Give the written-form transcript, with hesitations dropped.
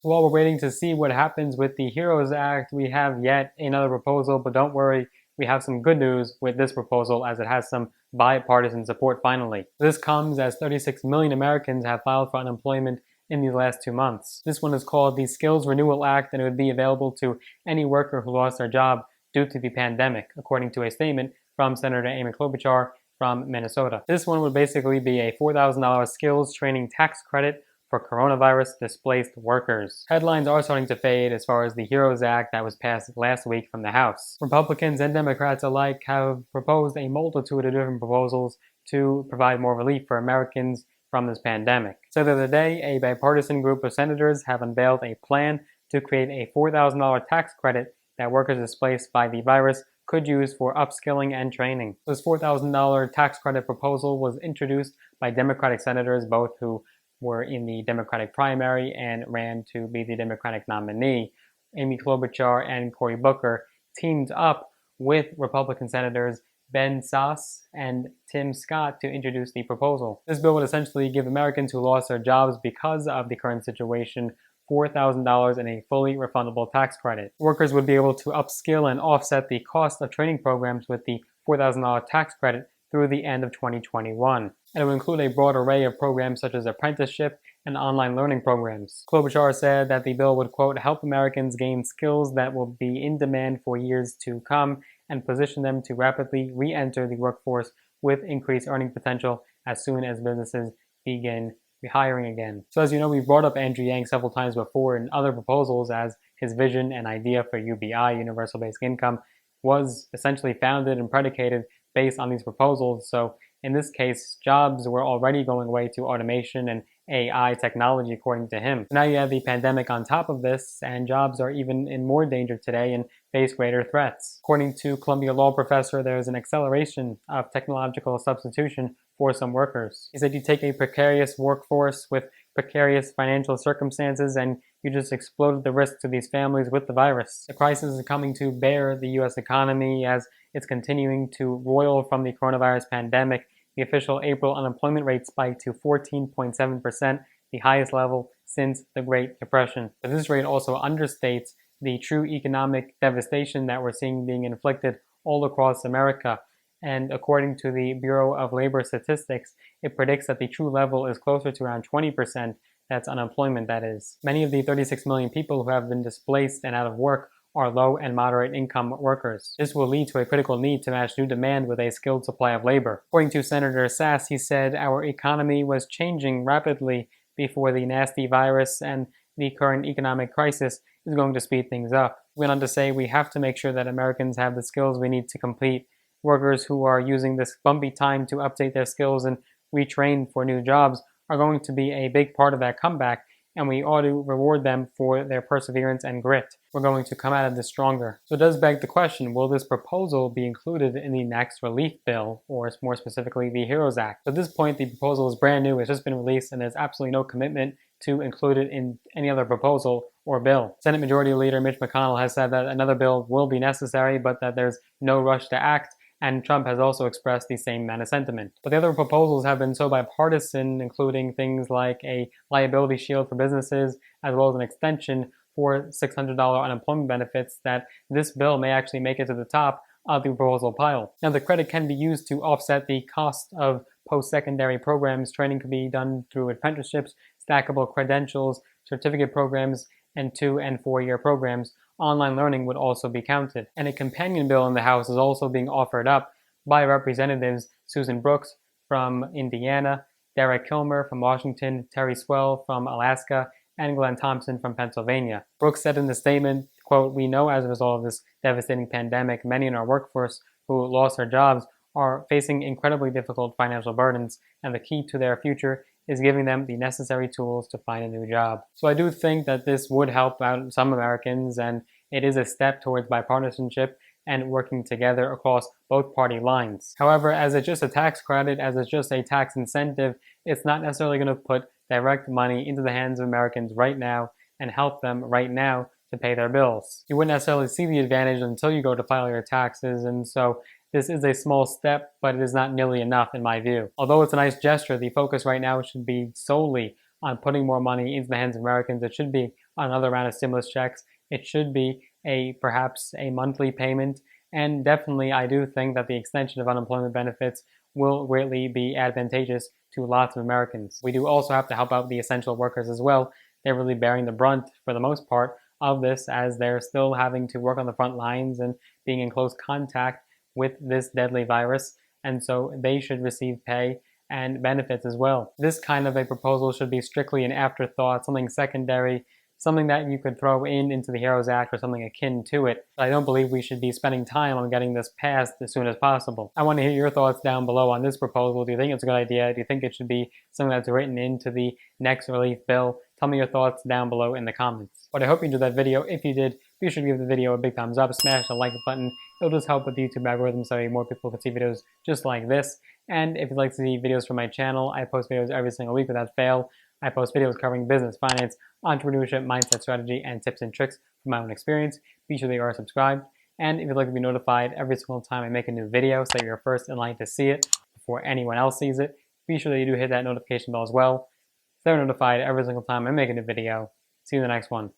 While we're waiting to see what happens with the HEROES Act, we have yet another proposal, but don't worry, we have some good news with this proposal as it has some bipartisan support finally. This comes as 36 million Americans have filed for unemployment in these last 2 months. This one is called the Skills Renewal Act, and it would be available to any worker who lost their job due to the pandemic, according to a statement from Senator Amy Klobuchar from Minnesota. This one would basically be a $4,000 skills training tax credit for coronavirus displaced workers. Headlines are starting to fade as far as the HEROES Act that was passed last week from the House. Republicans and Democrats alike have proposed a multitude of different proposals to provide more relief for Americans from this pandemic. So the other day, a bipartisan group of senators have unveiled a plan to create a $4,000 tax credit that workers displaced by the virus could use for upskilling and training. This $4,000 tax credit proposal was introduced by Democratic senators, both who were in the Democratic primary and ran to be the Democratic nominee. Amy Klobuchar and Cory Booker teamed up with Republican senators Ben Sasse and Tim Scott to introduce the proposal. This bill would essentially give Americans who lost their jobs because of the current situation $4,000 in a fully refundable tax credit. Workers would be able to upskill and offset the cost of training programs with the $4,000 tax credit through the end of 2021. And it would include a broad array of programs such as apprenticeship and online learning programs. Klobuchar said that the bill would, quote, help Americans gain skills that will be in demand for years to come and position them to rapidly re-enter the workforce with increased earning potential as soon as businesses begin rehiring again. So as you know, we've brought up Andrew Yang several times before in other proposals, as his vision and idea for UBI, Universal Basic Income, was essentially founded and predicated based on these proposals. So in this case, jobs were already going away to automation and AI technology, according to him. Now you have the pandemic on top of this, and jobs are even in more danger today and face greater threats. According to Columbia Law professor, there's an acceleration of technological substitution for some workers. He said you take a precarious workforce with precarious financial circumstances and you just exploded the risk to these families with the virus. The crisis is coming to bear the US economy as it's continuing to roil from the coronavirus pandemic. The official April unemployment rate spiked to 14.7%, the highest level since the Great Depression. But this rate also understates the true economic devastation that we're seeing being inflicted all across America. And according to the Bureau of Labor Statistics, it predicts that the true level is closer to around 20%. That's unemployment, that is. Many of the 36 million people who have been displaced and out of work are low and moderate income workers. This will lead to a critical need to match new demand with a skilled supply of labor. According to Senator Sasse, he said our economy was changing rapidly before the nasty virus, and the current economic crisis is going to speed things up. He went on to say we have to make sure that Americans have the skills we need to compete. Workers who are using this bumpy time to update their skills and retrain for new jobs are going to be a big part of that comeback, and we ought to reward them for their perseverance and grit. We're going to come out of this stronger. So it does beg the question, will this proposal be included in the next relief bill, or more specifically the HEROES Act? So at this point, the proposal is brand new, it's just been released, and there's absolutely no commitment to include it in any other proposal or bill. Senate Majority Leader Mitch McConnell has said that another bill will be necessary, but that there's no rush to act, and Trump has also expressed the same amount of sentiment. But the other proposals have been so bipartisan, including things like a liability shield for businesses, as well as an extension for $600 unemployment benefits, that this bill may actually make it to the top of the proposal pile. Now, the credit can be used to offset the cost of post-secondary programs. Training can be done through apprenticeships, stackable credentials, certificate programs, and 2- and 4-year programs. Online learning would also be counted. And a companion bill in the House is also being offered up by Representatives Susan Brooks from Indiana, Derek Kilmer from Washington, Terry Swell from Alaska, and Glenn Thompson from Pennsylvania. Brooks said in the statement, quote, we know as a result of this devastating pandemic, many in our workforce who lost their jobs are facing incredibly difficult financial burdens, and the key to their future is giving them the necessary tools to find a new job. So I do think that this would help out some Americans, and it is a step towards bipartisanship and working together across both party lines. However, as it's just a tax credit, as it's just a tax incentive, it's not necessarily going to put direct money into the hands of Americans right now and help them right now to pay their bills. You wouldn't necessarily see the advantage until you go to file your taxes, and so this is a small step, but it is not nearly enough in my view. Although it's a nice gesture, the focus right now should be solely on putting more money into the hands of Americans. It should be on another round of stimulus checks. It should be perhaps a monthly payment, and definitely I do think that the extension of unemployment benefits will greatly be advantageous to lots of Americans. We do also have to help out the essential workers as well. They're really bearing the brunt, for the most part, of this, as they're still having to work on the front lines and being in close contact with this deadly virus, and so they should receive pay and benefits as well. This kind of a proposal should be strictly an afterthought, something secondary, something that you could throw into the HEROES Act or something akin to it. I don't believe we should be spending time on getting this passed as soon as possible. I want to hear your thoughts down below on this proposal. Do you think it's a good idea? Do you think it should be something that's written into the next relief bill? Tell me your thoughts down below in the comments. But I hope you enjoyed that video. If you did, be sure to give the video a big thumbs up, smash the like button. It'll just help with the YouTube algorithm so more people can see videos just like this. And if you'd like to see videos from my channel, I post videos every single week without fail. I post videos covering business, finance, entrepreneurship, mindset, strategy, and tips and tricks from my own experience. Be sure that you are subscribed. And if you'd like to be notified every single time I make a new video so you're first in line to see it before anyone else sees it, be sure that you do hit that notification bell as well so you're notified every single time I make a new video. See you in the next one.